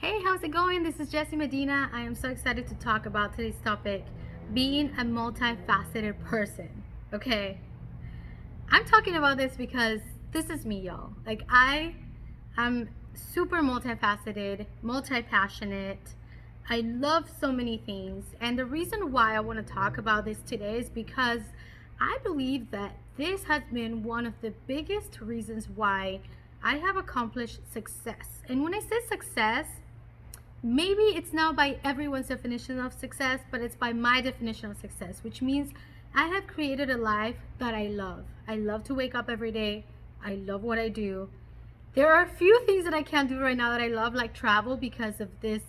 Hey, how's it going? This is Jessie Medina. I am so excited to talk about today's topic, being a multifaceted person. Okay, I'm talking about this because this is me, y'all. Like, I am super multifaceted, multi passionate. I love so many things. And the reason why I want to talk about this today is because I believe that this has been one of the biggest reasons why I have accomplished success. And when I say success, maybe it's not by everyone's definition of success, but it's by my definition of success, which means I have created a life that I love. I love to wake up every day. I love what I do. There are a few things that I can't do right now that I love, like travel, because of this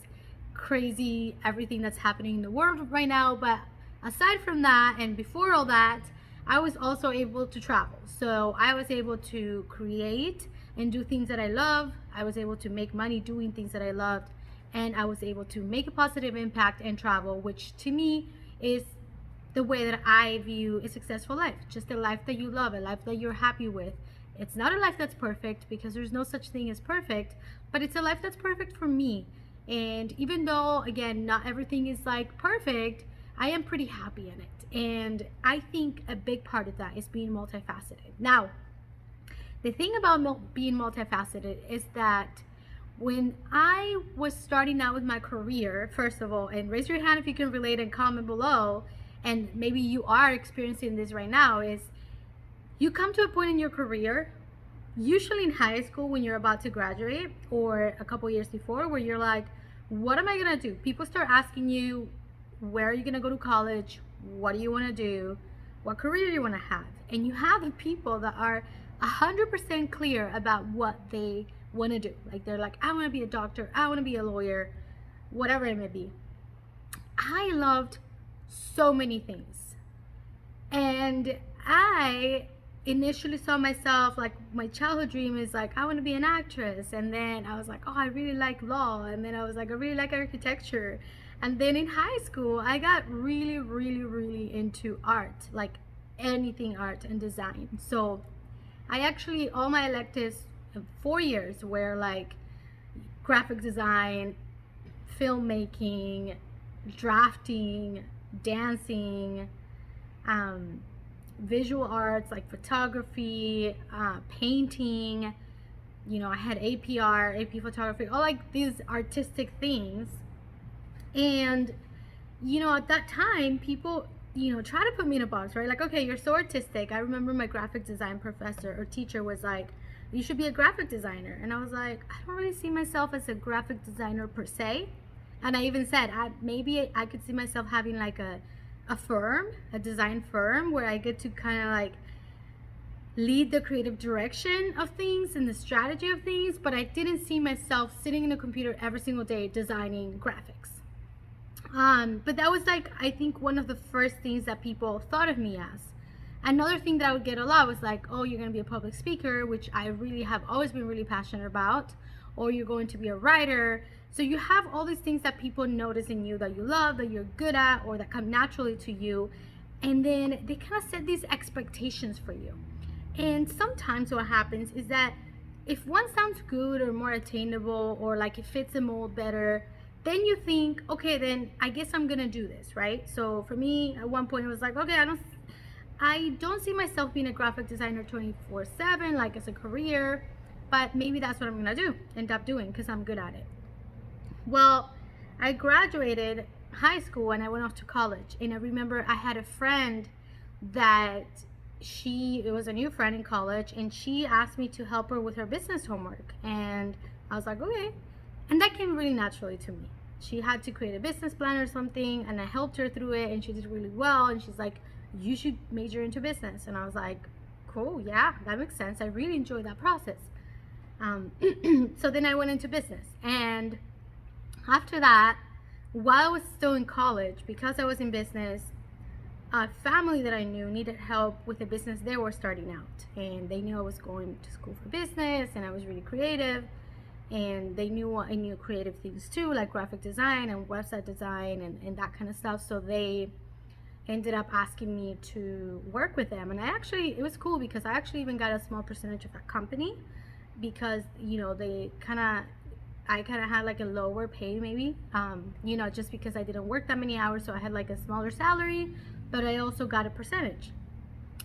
crazy everything that's happening in the world right now. But aside from that, and before all that, I was also able to travel. So I was able to create and do things that I love. I was able to make money doing things that I loved, and I was able to make a positive impact and travel, which to me is the way that I view a successful life. Just a life that you love, a life that you're happy with. It's not a life that's perfect, because there's no such thing as perfect, but it's a life that's perfect for me. And even though, again, not everything is like perfect, I am pretty happy in it. And I think a big part of that is being multifaceted. Now, the thing about being multifaceted is that when I was starting out with my career, first of all, and raise your hand if you can relate and comment below, and maybe you are experiencing this right now, is you come to a point in your career, usually in high school when you're about to graduate, or a couple years before, where you're like, what am I gonna do? People start asking you, where are you gonna go to college? What do you wanna do? What career do you wanna have? And you have the people that are 100% clear about what they want to do. Like, they're like, I want to be a doctor, I want to be a lawyer, whatever it may be. I loved so many things, and I initially saw myself, like, my childhood dream is like, I want to be an actress. And then I was like, oh, I really like law. And then I was like, I really like architecture. And then in high school I got really into art, like anything art and design. So I actually, all my electives, 4 years, were like graphic design, filmmaking, drafting, dancing, visual arts like photography, painting. I had APR, AP photography, all like these artistic things. And at that time, people try to put me in a box, right? Like, okay, you're so artistic. I remember my graphic design professor or teacher was like, you should be a graphic designer. And I was like, I don't really see myself as a graphic designer per se. And I even said, maybe I could see myself having like a firm, a design firm, where I get to kind of like lead the creative direction of things and the strategy of things. But I didn't see myself sitting in a computer every single day designing graphics. But that was like, I think, one of the first things that people thought of me as. Another thing that I would get a lot was like, oh, you're going to be a public speaker, which I really have always been really passionate about, or you're going to be a writer. So you have all these things that people notice in you that you love, that you're good at, or that come naturally to you. And then they kind of set these expectations for you. And sometimes what happens is that if one sounds good or more attainable, or like it fits the mold better, then you think, okay, then I guess I'm gonna do this, right? So for me, at one point it was like, okay, I don't see myself being a graphic designer 24/7, like as a career, but maybe that's what I'm gonna end up doing, because I'm good at it. Well, I graduated high school and I went off to college, and I remember I had a friend that it was a new friend in college, and she asked me to help her with her business homework, and I was like, okay. And that came really naturally to me. She had to create a business plan or something, and I helped her through it, and she did really well. And she's like, you should major into business. And I was like, cool, yeah, that makes sense. I really enjoyed that process. So then I went into business. And after that, while I was still in college, because I was in business, a family that I knew needed help with a business they were starting out. And they knew I was going to school for business, and I was really creative. And they knew I knew creative things too, like graphic design and website design and that kind of stuff. So they ended up asking me to work with them. And it was cool, because I actually even got a small percentage of that company, because they kind of I kind of had like a lower pay maybe, you know, just because I didn't work that many hours, so I had like a smaller salary, but I also got a percentage.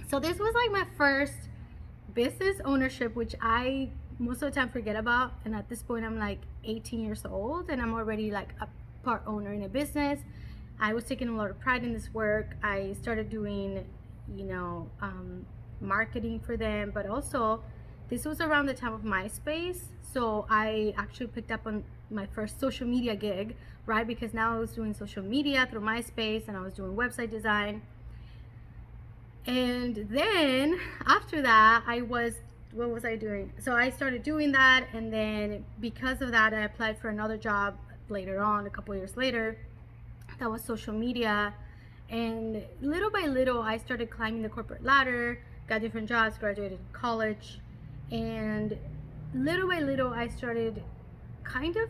So this was like my first business ownership, which I most of the time forget about. And at this point, I'm like 18 years old and I'm already like a part owner in a business. I was taking a lot of pride in this work. I started doing, you know, marketing for them, but also this was around the time of MySpace. So I actually picked up on my first social media gig, right? Because now I was doing social media through MySpace and I was doing website design. And then after that, what was I doing? So I started doing that, and then because of that, I applied for another job later on, a couple years later, that was social media. And little by little, I started climbing the corporate ladder, got different jobs, graduated college, and little by little, I started kind of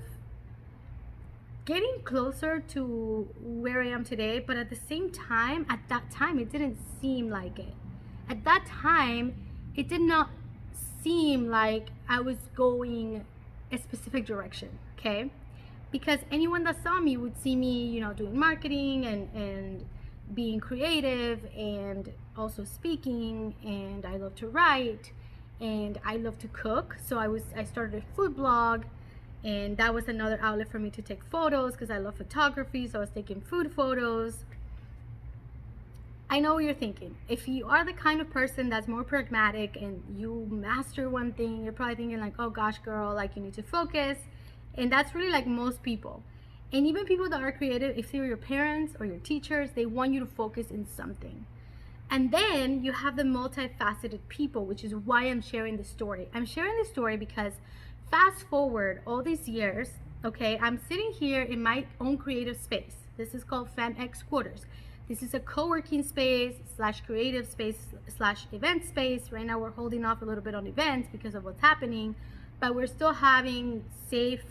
getting closer to where I am today. But at the same time, at that time, it didn't seem like it. At that time, it did not seem like I was going a specific direction, okay? Because anyone that saw me would see me, you know, doing marketing and being creative and also speaking, and I love to write and I love to cook. So I started a food blog, and that was another outlet for me to take photos because I love photography. So I was taking food photos. I know what you're thinking. If you are the kind of person that's more pragmatic and you master one thing, you're probably thinking like, oh gosh, girl, like you need to focus. And that's really like most people. And even people that are creative, if they're your parents or your teachers, they want you to focus in something. And then you have the multifaceted people, which is why I'm sharing this story. I'm sharing this story because fast forward all these years, okay, I'm sitting here in my own creative space. This is called FemX Quarters. This is a co-working space slash creative space slash event space. Right now we're holding off a little bit on events because of what's happening, but we're still having safe,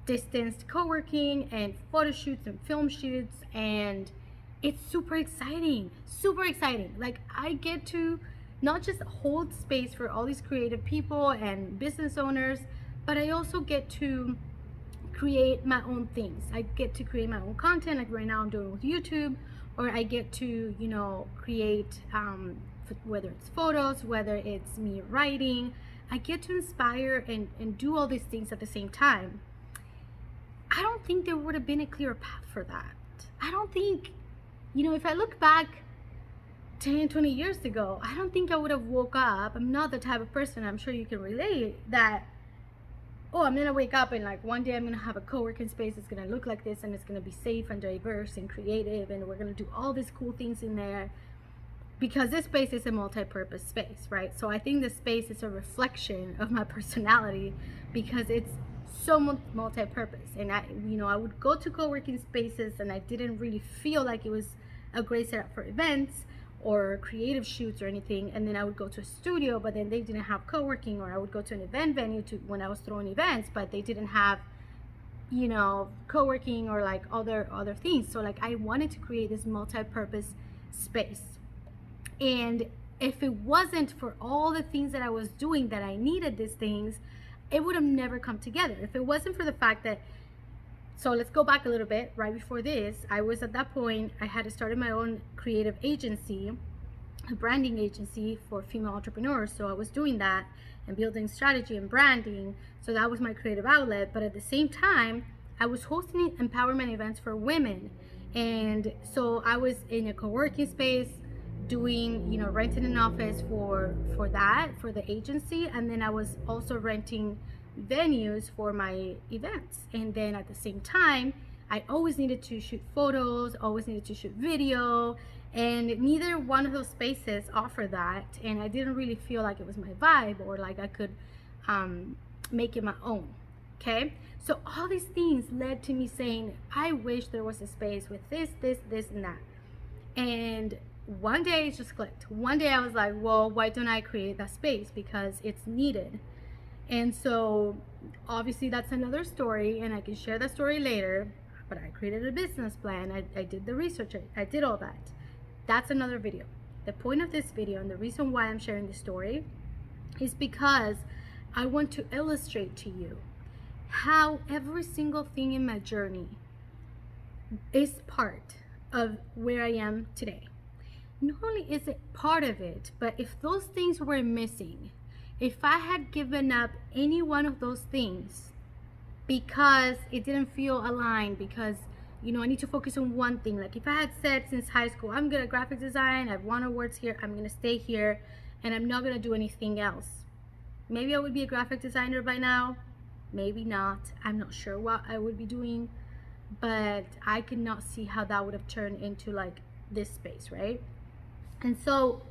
distanced co-working and photo shoots and film shoots, and it's super exciting, super exciting. Like I get to not just hold space for all these creative people and business owners, but I also get to create my own things. I get to create my own content, like right now I'm doing with YouTube, or I get to, you know, create whether it's photos, whether it's me writing. I get to inspire and do all these things at the same time. I don't think there would have been a clearer path for that. I don't think, you know, if I look back 10, 20 years ago, I don't think I would have woke up. I'm not the type of person, I'm sure you can relate, that, oh, I'm gonna wake up and like one day I'm gonna have a co-working space, it's gonna look like this, and it's gonna be safe and diverse and creative, and we're gonna do all these cool things in there, because this space is a multi-purpose space, right? So I think the space is a reflection of my personality because it's so multi-purpose. And I, you know, I would go to co-working spaces and I didn't really feel like it was a great setup for events or creative shoots or anything, and then I would go to a studio, but then they didn't have co-working, or I would go to an event venue to when I was throwing events, but they didn't have, you know, co-working or like other things. So like I wanted to create this multi-purpose space, and if it wasn't for all the things that I was doing that I needed these things, it would have never come together. If it wasn't for the fact that, so let's go back a little bit. Right before this, I was at that point, I had started my own creative agency, a branding agency for female entrepreneurs. So I was doing that and building strategy and branding. So that was my creative outlet. But at the same time, I was hosting empowerment events for women. And so I was in a co-working space doing, you know, renting an office for the agency. And then I was also renting venues for my events. And then at the same time, I always needed to shoot photos, always needed to shoot video, and neither one of those spaces offered that, and I didn't really feel like it was my vibe or like I could make it my own. Okay, so all these things led to me saying, I wish there was a space with this and that. And one day it just clicked. One day I was like, well, why don't I create that space, because it's needed. And so obviously that's another story, and I can share that story later, but I created a business plan. I did the research. I did all that. That's another video. The point of this video and the reason why I'm sharing this story is because I want to illustrate to you how every single thing in my journey is part of where I am today. Not only is it part of it, but if those things were missing, if I had given up any one of those things because it didn't feel aligned, because I need to focus on one thing. Like if I had said since high school, I'm good at graphic design, I've won awards here, I'm gonna stay here, and I'm not gonna do anything else. Maybe I would be a graphic designer by now, maybe not. I'm not sure what I would be doing, but I could not see how that would have turned into like this space, right? And so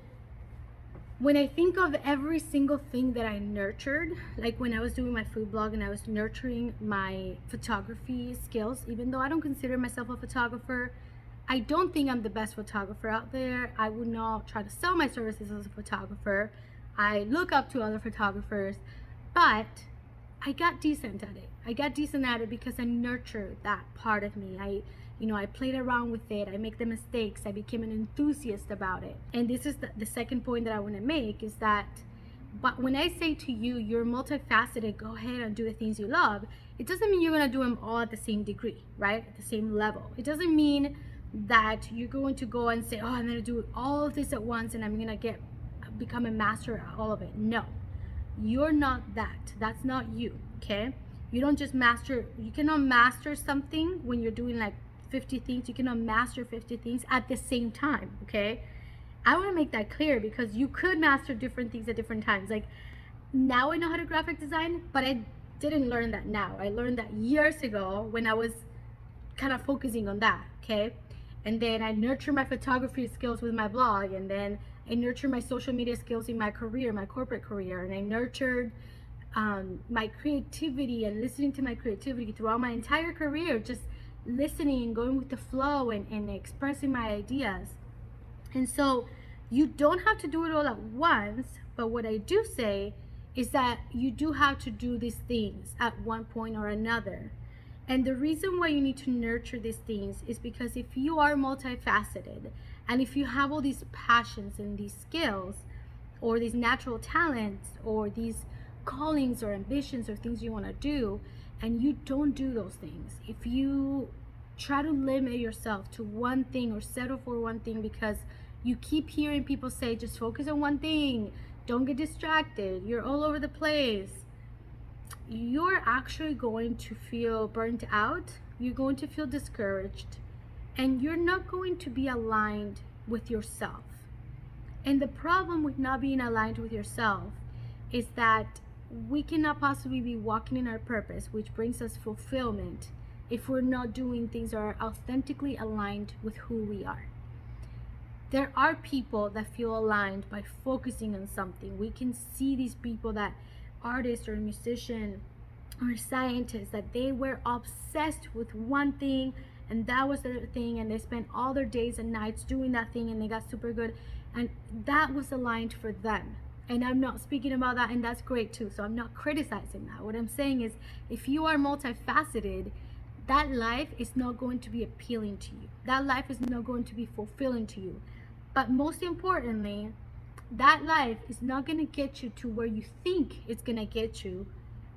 when I think of every single thing that I nurtured, like when I was doing my food blog and I was nurturing my photography skills, even though I don't consider myself a photographer, I don't think I'm the best photographer out there. I would not try to sell my services as a photographer. I look up to other photographers, but I got decent at it. I got decent at it because I nurtured that part of me. I played around with it. I make the mistakes. I became an enthusiast about it. And this is the second point that I want to make is that, but when I say to you, you're multifaceted, go ahead and do the things you love, it doesn't mean you're going to do them all at the same degree, right? At the same level. It doesn't mean that you're going to go and say, oh, I'm going to do all of this at once and I'm going to become a master at all of it. No, you're not that. That's not you, okay? You don't just master, you cannot master something when you're doing like 50 things. You cannot master 50 things at the same time, okay? I want to make that clear because you could master different things at different times. Like now I know how to graphic design, but I didn't learn that now. I learned that years ago when I was kind of focusing on that, okay? And then I nurture my photography skills with my blog, and then I nurture my social media skills in my career, my corporate career, and I nurtured my creativity and listening to my creativity throughout my entire career, just listening and going with the flow and expressing my ideas. And so you don't have to do it all at once, but what I do say is that you do have to do these things at one point or another. And the reason why you need to nurture these things is because if you are multifaceted and if you have all these passions and these skills or these natural talents or these callings or ambitions or things you want to do, and you don't do those things, if you try to limit yourself to one thing or settle for one thing because you keep hearing people say just focus on one thing, don't get distracted, you're all over the place, you're actually going to feel burnt out, you're going to feel discouraged, and you're not going to be aligned with yourself. And the problem with not being aligned with yourself is that we cannot possibly be walking in our purpose, which brings us fulfillment, if we're not doing things that are authentically aligned with who we are. There are people that feel aligned by focusing on something. We can see these people, that artists or musician or scientists, that they were obsessed with one thing and that was their thing, and they spent all their days and nights doing that thing and they got super good, and that was aligned for them. And I'm not speaking about that, and that's great too, so I'm not criticizing that. What I'm saying is, if you are multifaceted, that life is not going to be appealing to you. That life is not going to be fulfilling to you. But most importantly, that life is not going to get you to where you think it's going to get you,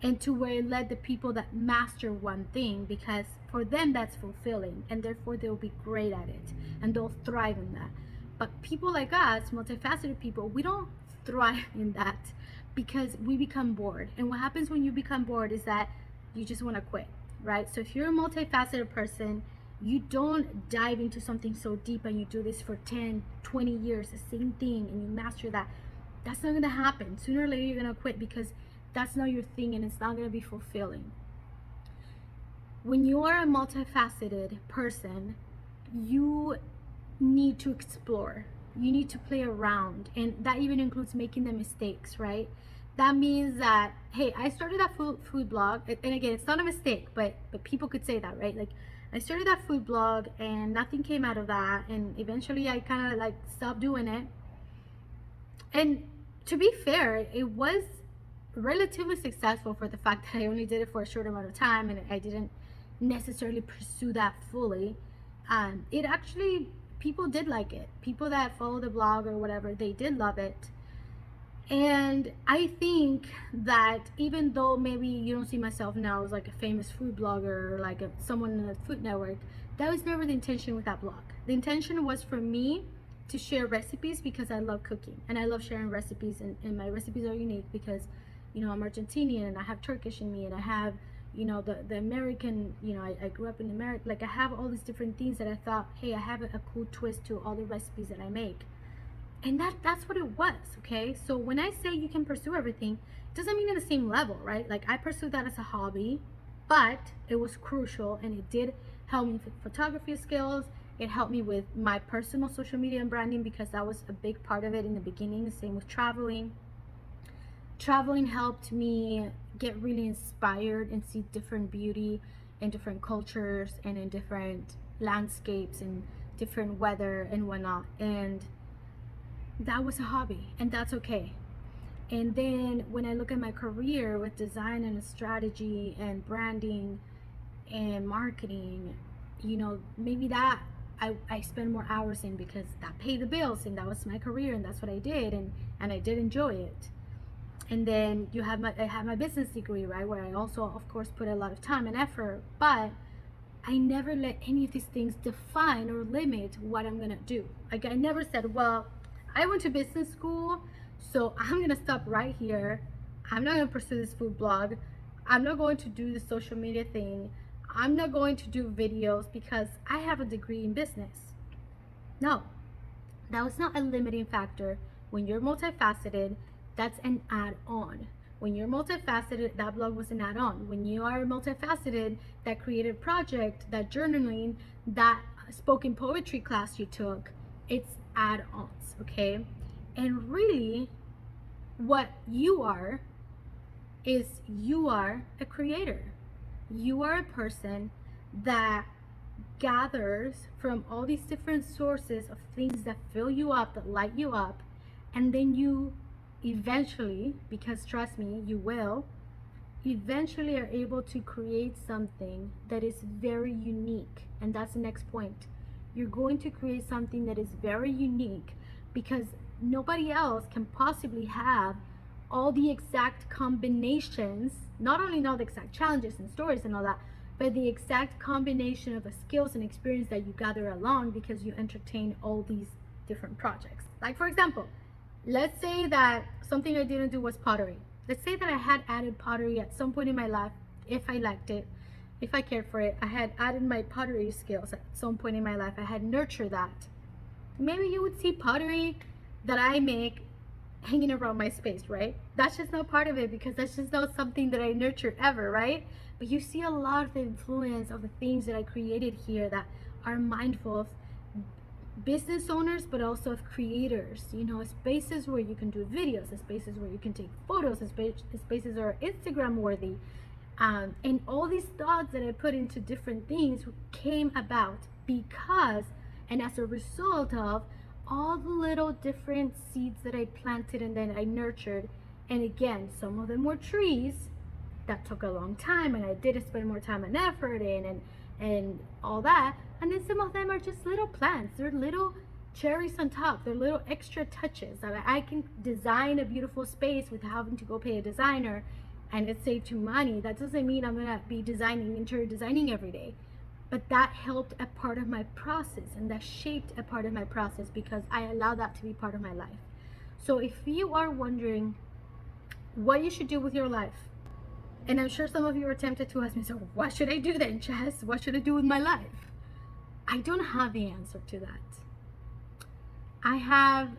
and to where it led the people that master one thing, because for them that's fulfilling, and therefore they'll be great at it and they'll thrive in that. But people like us, multifaceted people, we don't thrive in that because we become bored. And what happens when you become bored is that you just want to quit, right? So if you're a multifaceted person, you don't dive into something so deep and you do this for 10, 20 years, the same thing, and you master that. That's not going to happen. Sooner or later you're going to quit because that's not your thing and it's not going to be fulfilling. When you are a multifaceted person, you need to explore. You need to play around, and that even includes making the mistakes, right? That means that, hey, I started that food blog, and again, it's not a mistake, but people could say that, right? Like, I started that food blog and nothing came out of that, and eventually I kind of like stopped doing it. And to be fair, it was relatively successful for the fact that I only did it for a short amount of time and I didn't necessarily pursue that fully. It actually, people did like it. People that follow the blog or whatever, they did love it. And I think that even though maybe you don't see myself now as like a famous food blogger or like someone in the Food Network, that was never the intention with that blog. The intention was for me to share recipes because I love cooking and I love sharing recipes, and my recipes are unique because, you know, I'm Argentinian and I have Turkish in me, and I have, you know, the American, you know, I grew up in America. Like I have all these different things that I thought, hey, I have a cool twist to all the recipes that I make. And that's what it was. Okay, so when I say you can pursue everything, it doesn't mean at the same level, right? Like I pursued that as a hobby, but it was crucial and it did help me with photography skills. It helped me with my personal social media and branding because that was a big part of it in the beginning. The same with traveling helped me get really inspired and see different beauty in different cultures and in different landscapes and different weather and whatnot. And that was a hobby, and that's okay. And then when I look at my career with design and strategy and branding and marketing, you know, maybe that I spend more hours in because that paid the bills and that was my career and that's what I did, and I did enjoy it. And then I have my business degree, right, where I also of course put a lot of time and effort, but I never let any of these things define or limit what I'm gonna do. Like I never said, well, I went to business school, so I'm gonna stop right here. I'm not gonna pursue this food blog. I'm not going to do the social media thing. I'm not going to do videos because I have a degree in business. No, that was not a limiting factor. When you're multifaceted, that's an add-on. When you're multifaceted, that blog was an add-on. When you are multifaceted, that creative project, that journaling, that spoken poetry class you took, it's add-ons, okay? And really, what you are is you are a creator. You are a person that gathers from all these different sources of things that fill you up, that light you up, and then you eventually, because trust me, you will, eventually are able to create something that is very unique. And that's the next point. You're going to create something that is very unique because nobody else can possibly have all the exact combinations, not only know the exact challenges and stories and all that, but the exact combination of the skills and experience that you gather along because you entertain all these different projects. Like for example, let's say that something I didn't do was pottery. Let's say that I had added pottery at some point in my life, if I liked it, if I cared for it. I had added my pottery skills at some point in my life. I had nurtured that. Maybe you would see pottery that I make hanging around my space, right? That's just not part of it because that's just not something that I nurture ever, right? But you see a lot of the influence of the things that I created here that are mindful of business owners, but also of creators. You know, spaces where you can do videos, spaces where you can take photos, spaces that are Instagram worthy. And all these thoughts that I put into different things came about because and as a result of all the little different seeds that I planted and then I nurtured. And again, some of them were trees that took a long time and I did spend more time and effort in and all that. And then some of them are just little plants. They're little cherries on top. They're little extra touches that I can design a beautiful space without having to go pay a designer and it saved you money. That doesn't mean I'm gonna be interior designing every day. But that helped a part of my process and that shaped a part of my process because I allowed that to be part of my life. So if you are wondering what you should do with your life, and I'm sure some of you are tempted to ask me, so what should I do then, Jess? What should I do with my life? I don't have the answer to that. I have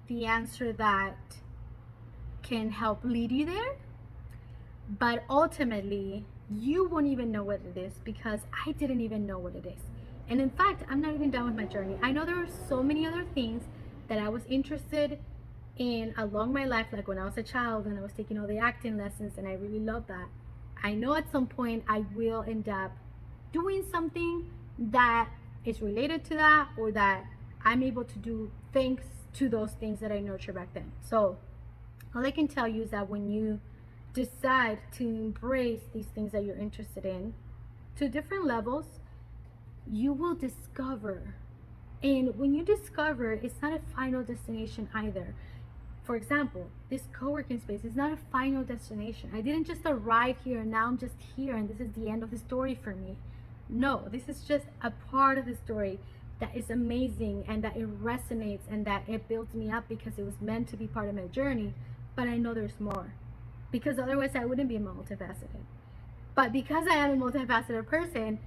the answer that can help lead you there, but ultimately, you won't even know what it is because I didn't even know what it is. And in fact, I'm not even done with my journey. I know there are so many other things that I was interested in along my life, like when I was a child and I was taking all the acting lessons and I really loved that. I know at some point I will end up doing something that is related to that or that I'm able to do thanks to those things that I nurtured back then. So all I can tell you is that when you decide to embrace these things that you're interested in to different levels, you will discover. And when you discover, it's not a final destination either. For example, this co-working space is not a final destination. I didn't just arrive here and now I'm just here and this is the end of the story for me. No, this is just a part of the story that is amazing and that it resonates and that it builds me up because it was meant to be part of my journey. But I know there's more, because otherwise I wouldn't be multifaceted. But because I am a multifaceted person,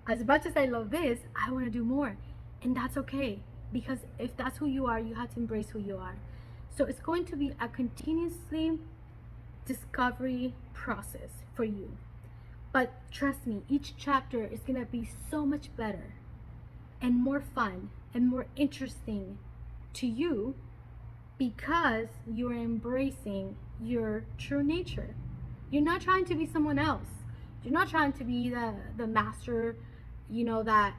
as much as I love this, I want to do more. And that's okay, because if that's who you are, you have to embrace who you are. So it's going to be a continuously discovery process for you. But trust me, each chapter is going to be so much better and more fun and more interesting to you because you're embracing your true nature. You're not trying to be someone else. You're not trying to be the master, that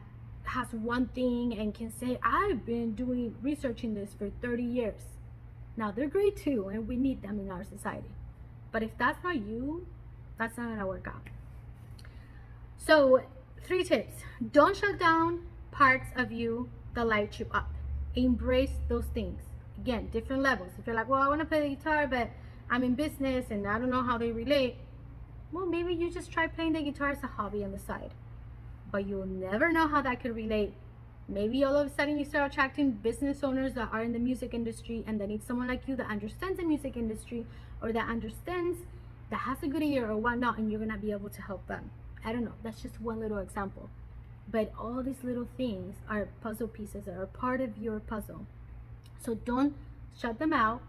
has one thing and can say, I've been researching this for 30 years. Now, they're great too, and we need them in our society. But if that's not you, that's not going to work out. So, 3 tips. Don't shut down parts of you that light you up. Embrace those things. Again, different levels. If you're like, well, I want to play the guitar, but I'm in business and I don't know how they relate. Well, maybe you just try playing the guitar as a hobby on the side. But you'll never know how that could relate. Maybe all of a sudden you start attracting business owners that are in the music industry and they need someone like you that understands the music industry or that has a good ear or whatnot, and you're going to be able to help them. I don't know. That's just one little example. But all these little things are puzzle pieces that are part of your puzzle. So don't shut them out.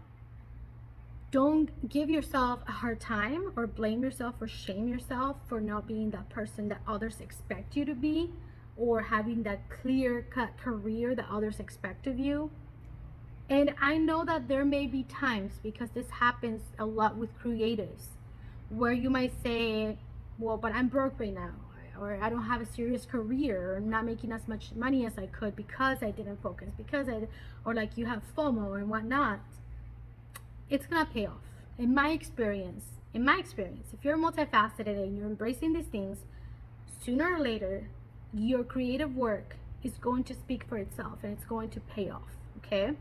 Don't give yourself a hard time or blame yourself or shame yourself for not being that person that others expect you to be, or having that clear-cut career that others expect of you. And I know that there may be times, because this happens a lot with creatives, where you might say, well, but I'm broke right now, or I don't have a serious career, or I'm not making as much money as I could because I didn't focus, or like you have FOMO and whatnot. It's gonna pay off. In my experience, if you're multifaceted and you're embracing these things, sooner or later, your creative work is going to speak for itself and it's going to pay off, okay?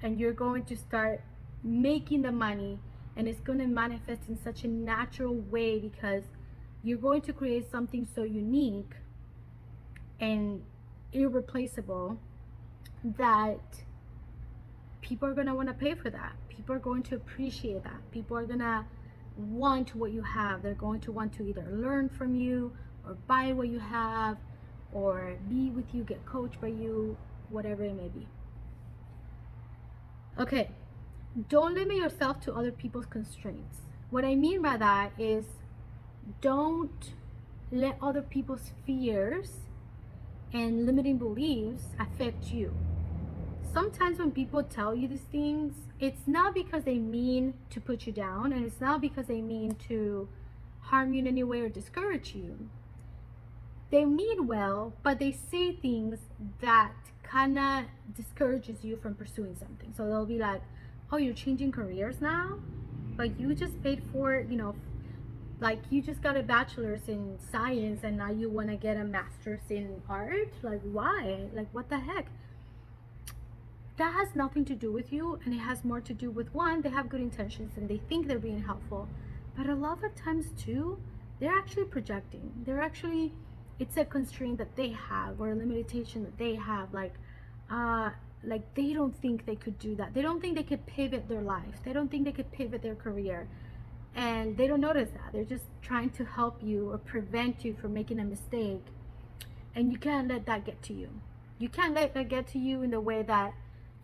And you're going to start making the money, and it's going to manifest in such a natural way because you're going to create something so unique and irreplaceable that people are going to want to pay for that. People are going to appreciate that. People are going to want what you have. They're going to want to either learn from you or buy what you have or be with you, get coached by you, whatever it may be. Okay, don't limit yourself to other people's constraints. What I mean by that is, don't let other people's fears and limiting beliefs affect you. Sometimes when people tell you these things, it's not because they mean to put you down, and it's not because they mean to harm you in any way or discourage you. They mean well, but they say things that kind of discourages you from pursuing something. So they'll be like, oh, you're changing careers now? Like, you just paid for, like you just got a bachelor's in science and now you want to get a master's in art? Like, why? Like, what the heck? That has nothing to do with you, and it has more to do with, one, they have good intentions and they think they're being helpful. But a lot of times too, they're actually projecting. It's a constraint that they have or a limitation that they have. Like they don't think they could do that. They don't think they could pivot their life. They don't think they could pivot their career. And they don't notice that. They're just trying to help you or prevent you from making a mistake. And you can't let that get to you. You can't let that get to you in the way that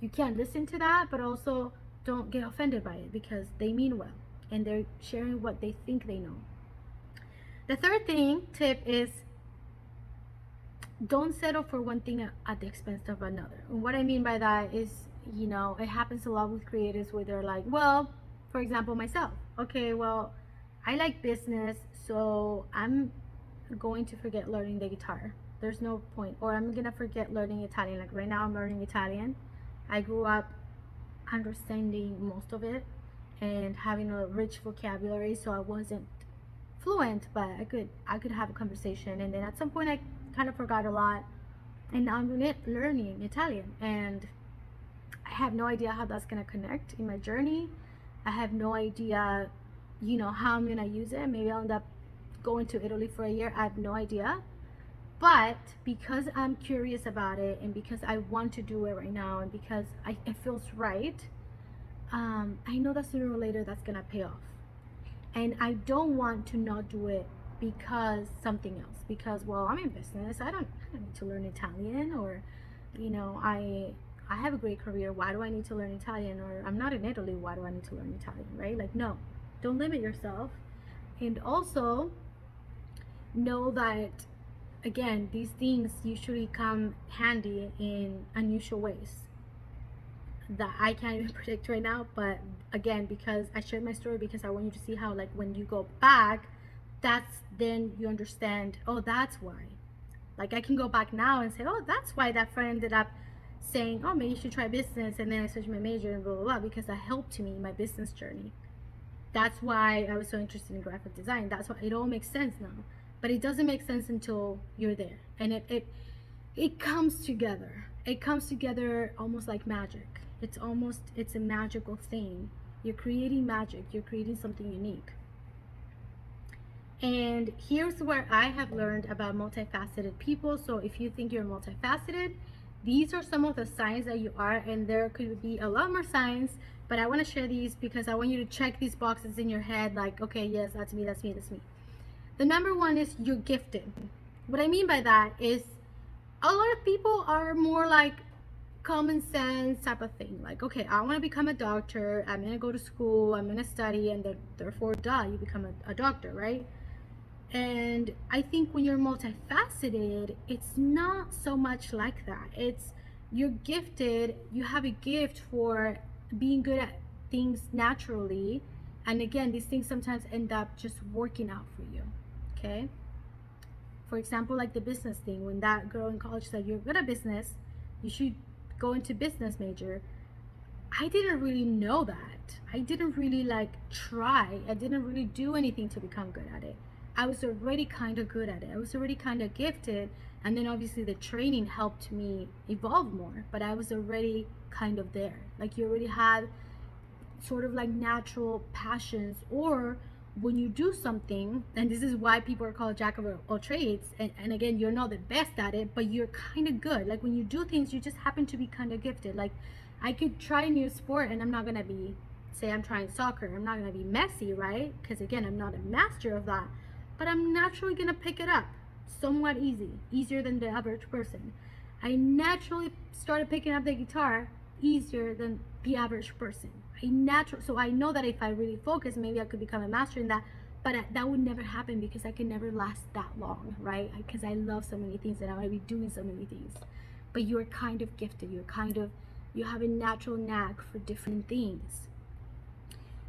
you can't listen to that, but also don't get offended by it because they mean well and they're sharing what they think they know. The third tip is, don't settle for one thing at the expense of another. And what I mean by that is, it happens a lot with creatives where they're like, well, for example, myself. Okay, well, I like business, so I'm going to forget learning the guitar. There's no point. Or I'm going to forget learning Italian. Like right now I'm learning Italian. I grew up understanding most of it and having a rich vocabulary, so I wasn't fluent, but I could have a conversation. And then at some point I kind of forgot a lot, and now I'm learning Italian, and I have no idea how that's going to connect in my journey. I have no idea, how I'm going to use it. Maybe I'll end up going to Italy for a year. I have no idea. But because I'm curious about it, and because I want to do it right now, and because it feels right, I know that sooner or later that's going to pay off. And I don't want to not do it because something else. Because, well, I'm in business. I don't need to learn Italian, or, I have a great career. Why do I need to learn Italian? Or I'm not in Italy. Why do I need to learn Italian? Right? Like, no, don't limit yourself. And also know that, again, these things usually come handy in unusual ways that I can't even predict right now. But again, because I shared my story, because I want you to see how, like, when you go back, that's then you understand, oh, that's why. Like, I can go back now and say, oh, that's why that friend ended up saying, oh, maybe you should try business, and then I switched my major and blah blah blah, because that helped me in my business journey. That's why I was so interested in graphic design. That's why it all makes sense now. But it doesn't make sense until you're there, and it comes together. It comes together almost like magic. It's a magical thing. You're creating magic. You're creating something unique. And here's where I have learned about multifaceted people. So if you think you're multifaceted, these are some of the signs that you are, and there could be a lot more signs, but I want to share these because I want you to check these boxes in your head, like, okay, yes, that's me, that's me, that's me. The number one is you're gifted. What I mean by that is a lot of people are more like common sense type of thing. Like, okay, I want to become a doctor. I'm going to go to school. I'm going to study. And therefore, duh, you become a doctor, right? And I think when you're multifaceted, it's not so much like that. It's you're gifted. You have a gift for being good at things naturally. And again, these things sometimes end up just working out for you. Okay? For example, like the business thing, when that girl in college said, you're good at business, you should go into business major. I didn't really know that. I didn't really try. I didn't really do anything to become good at it. I was already kind of good at it. I was already kind of gifted. And then obviously the training helped me evolve more, but I was already kind of there. Like, you already had sort of like natural passions, or when you do something, and this is why people are called jack of all trades, and again, you're not the best at it, but you're kind of good. Like, when you do things, you just happen to be kind of gifted. Like, I could try a new sport and I'm not gonna be, say I'm trying soccer, I'm not gonna be messy, right? Because again, I'm not a master of that, but I'm naturally gonna pick it up somewhat easier than the average person. I naturally started picking up the guitar easier than the average person. So I know that if I really focus, maybe I could become a master in that, but that would never happen because I can never last that long, right? Because I love so many things and I want to be doing so many things. But you're kind of gifted. You have a natural knack for different things.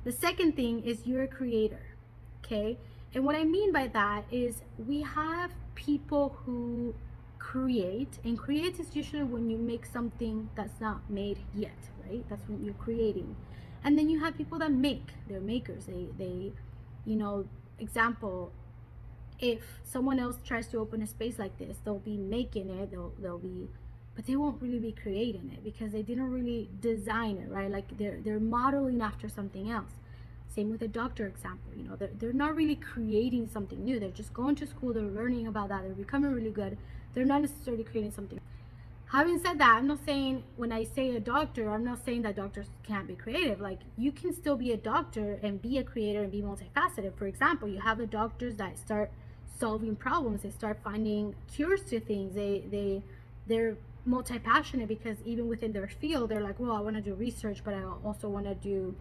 The second thing is you're a creator, okay? And what I mean by that is we have people who create, and create is usually when you make something that's not made yet, right? That's when you're creating. And then you have people that make. They're makers. They example, if someone else tries to open a space like this, they'll be making it, but they won't really be creating it because they didn't really design it, right? Like, they're modeling after something else. Same with a doctor example, they're not really creating something new. They're just going to school, they're learning about that, they're becoming really good. They're not necessarily creating something. Having said that, I'm not saying, when I say a doctor, I'm not saying that doctors can't be creative. Like, you can still be a doctor and be a creator and be multifaceted. For example, you have the doctors that start solving problems, they start finding cures to things. They're multi-passionate because even within their field, they're like, well, I want to do research, but I also want to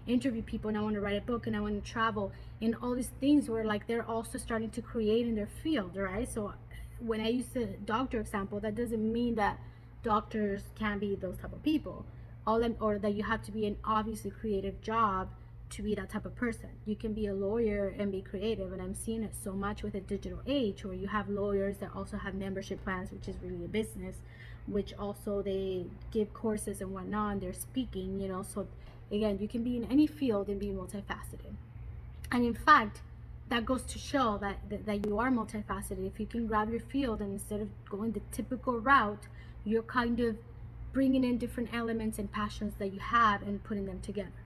interview people, and I want to write a book, and I want to travel, and all these things where, like, they're also starting to create in their field, right? So when I use the doctor example, that doesn't mean that doctors can be those type of people, or that you have to be an obviously creative job to be that type of person. You can be a lawyer and be creative, and I'm seeing it so much with the digital age, where you have lawyers that also have membership plans, which is really a business, which also they give courses and whatnot, and they're speaking, so again, you can be in any field and be multifaceted. And in fact, that goes to show that you are multifaceted if you can grab your field, and instead of going the typical route, you're kind of bringing in different elements and passions that you have and putting them together.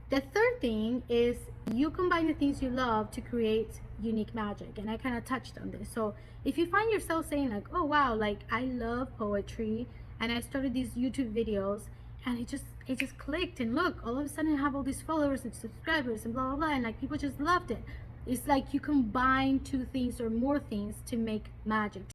The third thing is you combine the things you love to create unique magic. And I kind of touched on this. So if you find yourself saying like, oh wow, like I love poetry and I started these YouTube videos and it just clicked, and look, all of a sudden I have all these followers and subscribers and blah blah blah, and like people just loved it. It's like you combine two things or more things to make magic.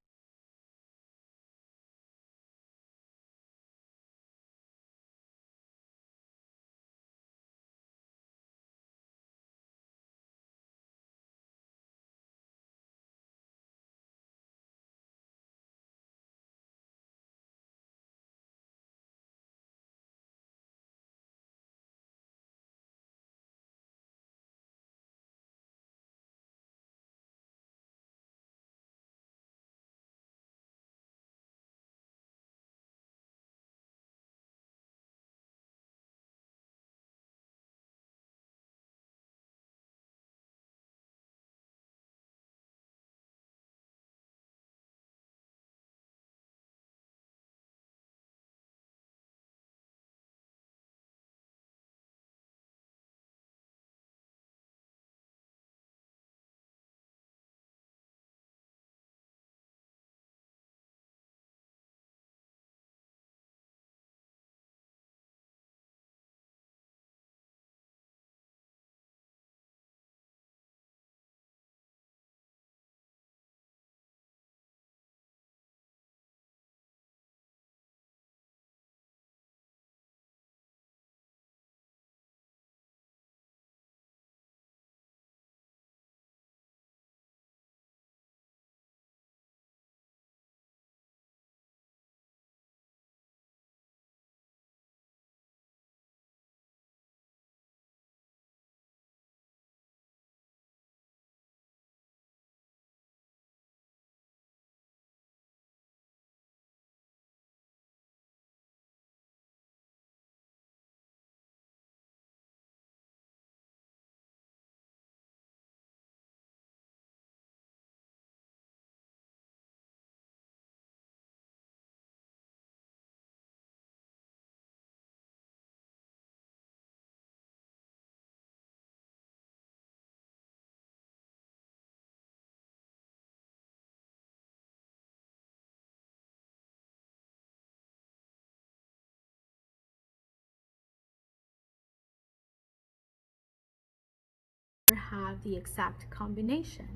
Have the exact combination.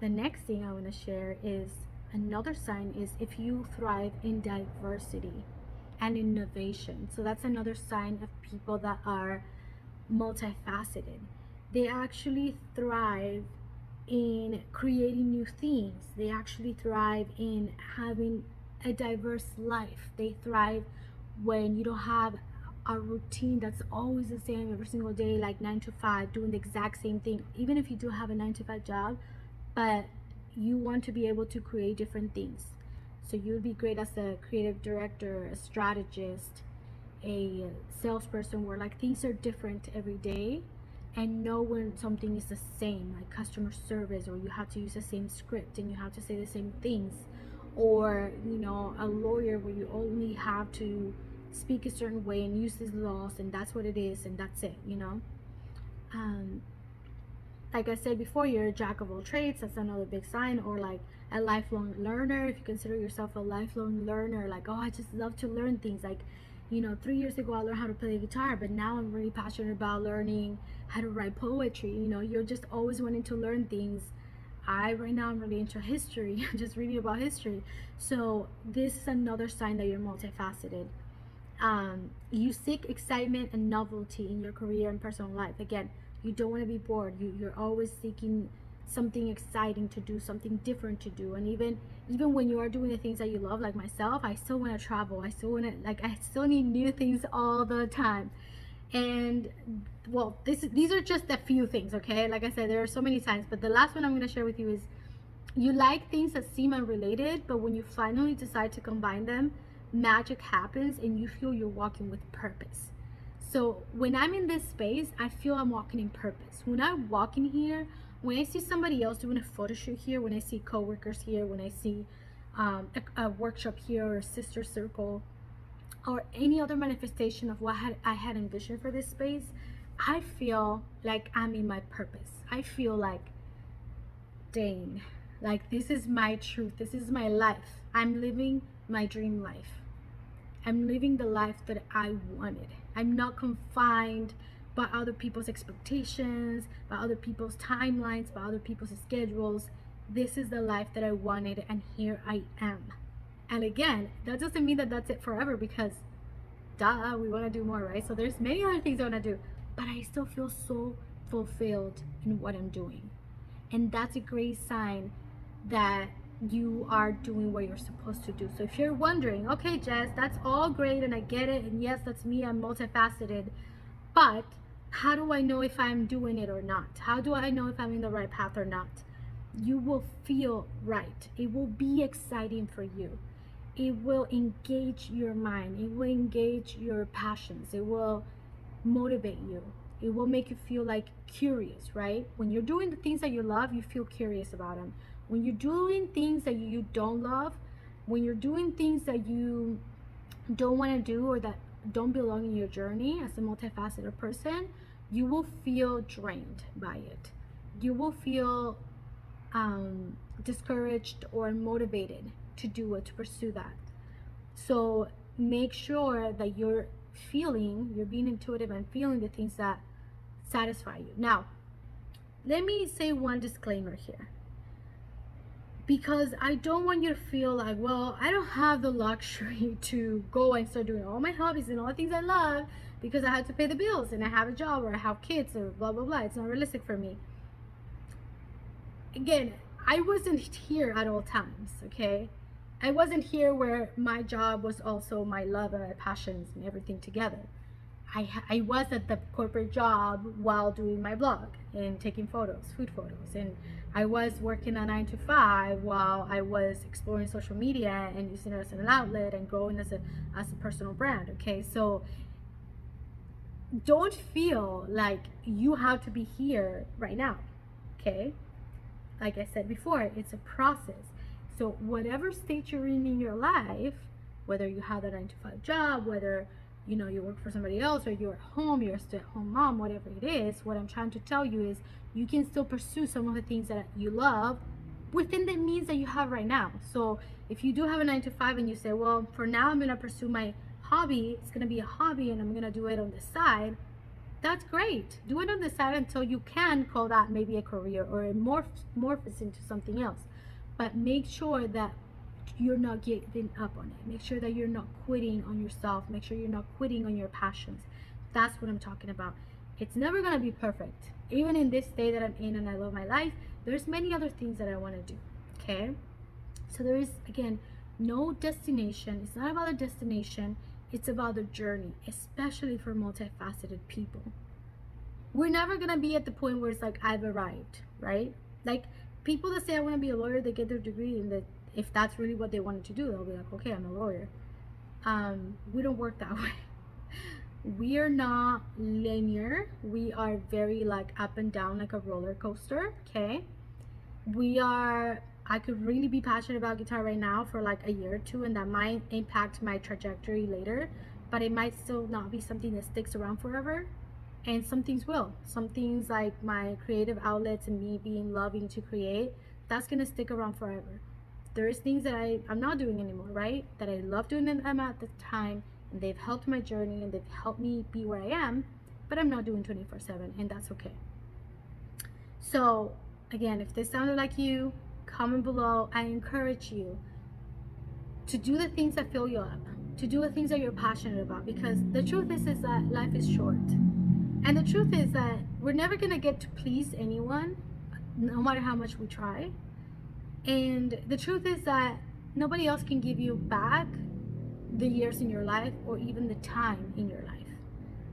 The next thing I want to share is another sign is if you thrive in diversity and innovation. So that's another sign of people that are multifaceted. They actually thrive in creating new things. They actually thrive in having a diverse life. They thrive when you don't have a routine that's always the same every single day, like 9 to 5, doing the exact same thing. Even if you do have a 9 to 5 job, but you want to be able to create different things. So you would be great as a creative director, a strategist, a salesperson, where like things are different every day, and know when something is the same, like customer service, or you have to use the same script and you have to say the same things, or you know, a lawyer where you only have to speak a certain way and use these laws, and that's what it is, and that's it, you know. Like I said before, you're a jack of all trades. That's another big sign. Or like a lifelong learner. If you consider yourself a lifelong learner, like, oh, I just love to learn things. Like, you know, 3 years ago I learned how to play the guitar, but now I'm really passionate about learning how to write poetry. You know, you're just always wanting to learn things. Right now I'm really into history, just reading about history. So this is another sign that you're multifaceted. You seek excitement and novelty in your career and personal life. Again, you don't want to be bored. You're always seeking something exciting to do, something different to do. And even when you are doing the things that you love, like myself, I still want to travel. I still want to, like, I still need new things all the time. And well, these are just a few things, okay? Like I said, there are so many signs, but the last one I'm going to share with you is you like things that seem unrelated, but when you finally decide to combine them, magic happens and you feel you're walking with purpose. So when I'm in this space, I feel I'm walking in purpose. When I walk in here, when I see somebody else doing a photo shoot here, when I see coworkers here, when I see a workshop here or a sister circle or any other manifestation of what I had envisioned for this space, I feel like I'm in my purpose. I feel like, dang, like this is my truth. This is my life. I'm living my dream life. I'm living the life that I wanted. I'm not confined by other people's expectations, by other people's timelines, by other people's schedules. This is the life that I wanted, and here I am. And again, that doesn't mean that that's it forever, because duh, we want to do more, right? So there's many other things I want to do, but I still feel so fulfilled in what I'm doing. And that's a great sign that you are doing what you're supposed to do. So if you're wondering, okay, Jess, that's all great and I get it, and yes, that's me, I'm multifaceted, but how do I know if I'm doing it or not? How do I know if I'm in the right path or not? You will feel right. It will be exciting for you. It will engage your mind. It will engage your passions. It will motivate you. It will make you feel like curious, right? When you're doing the things that you love, you feel curious about them. When you're doing things that you don't love, when you're doing things that you don't want to do or that don't belong in your journey as a multifaceted person, you will feel drained by it. You will feel discouraged or motivated to do it, to pursue that. So make sure that you're being intuitive and feeling the things that satisfy you. Now, let me say one disclaimer here, because I don't want you to feel like, well, I don't have the luxury to go and start doing all my hobbies and all the things I love because I have to pay the bills and I have a job or I have kids or blah, blah, blah. It's not realistic for me. Again, I wasn't here at all times, okay? I wasn't here where my job was also my love and my passions and everything together. I was at the corporate job while doing my blog and taking photos, food photos, and I was working a 9 to 5 while I was exploring social media and using it as an outlet and growing as a personal brand. Okay, so don't feel like you have to be here right now. Okay, like I said before, it's a process. So whatever state you're in your life, whether you have a 9 to 5 job, whether you work for somebody else, or you're at home, you're a stay-at-home mom, whatever it is, what I'm trying to tell you is you can still pursue some of the things that you love within the means that you have right now. So if you do have a 9 to 5 and you say, well, for now I'm going to pursue my hobby, it's going to be a hobby and I'm going to do it on the side, that's great. Do it on the side until you can call that maybe a career or it morphs into something else. But make sure that you're not giving up on it. Make sure that you're not quitting on yourself. Make sure you're not quitting on your passions. That's what I'm talking about. It's never going to be perfect. Even in this state that I'm in and I love my life, there's many other things that I want to do. Okay? So there is, again, no destination. It's not about a destination. It's about the journey, especially for multifaceted people. We're never going to be at the point where it's like, I've arrived, right? Like, people that say I want to be a lawyer, they get their degree, and if that's really what they wanted to do, they'll be like, okay, I'm a lawyer. We don't work that way. We are not linear. We are very like up and down, like a roller coaster. Okay, I could really be passionate about guitar right now for like a year or two, and that might impact my trajectory later, but it might still not be something that sticks around forever. And some things will. Some things like my creative outlets and me loving to create, that's gonna stick around forever. There is things that I'm not doing anymore, right? That I love doing them at the time, and they've helped my journey and they've helped me be where I am, but I'm not doing 24/7, and that's okay. So again, if this sounded like you, comment below. I encourage you to do the things that fill you up, to do the things that you're passionate about, because the truth is that life is short. And the truth is that we're never gonna get to please anyone, no matter how much we try. And the truth is that nobody else can give you back the years in your life or even the time in your life.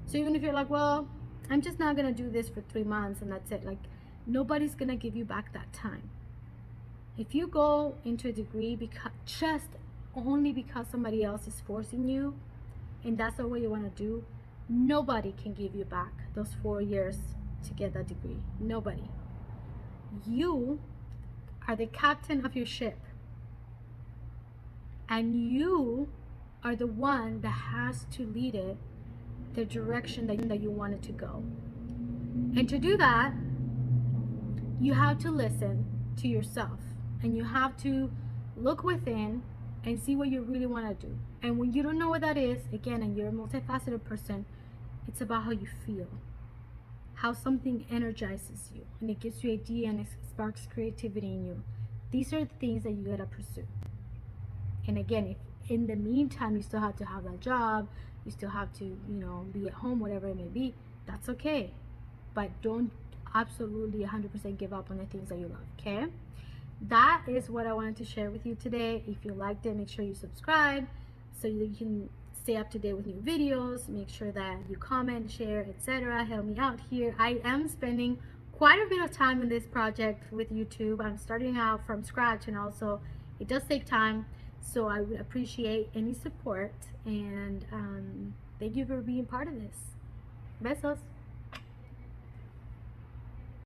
So even if you're like, well, I'm just not gonna do this for 3 months and that's it, like nobody's gonna give you back that time. If you go into a degree only because somebody else is forcing you and that's the way you want to do, nobody can give you back those 4 years to get that degree. Nobody. You are the captain of your ship. and you are the one that has to lead it the direction that you want it to go. And to do that, you have to listen to yourself, and you have to look within and see what you really want to do. And when you don't know what that is, again, and you're a multifaceted person, it's about how you feel, how something energizes you, and it gives you idea and it sparks creativity in you. These are the things that you gotta pursue. And again, if in the meantime you still have to have that job, you still have to, be at home, whatever it may be, that's okay. But don't absolutely 100% give up on the things that you love, okay? That is what I wanted to share with you today. If you liked it, make sure you subscribe so you can stay up to date with new videos. Make sure that you comment, share, etc. Help me out here. I am spending quite a bit of time in this project with YouTube. I'm starting out from scratch, and also it does take time, so I would appreciate any support, and thank you for being part of this. Besos.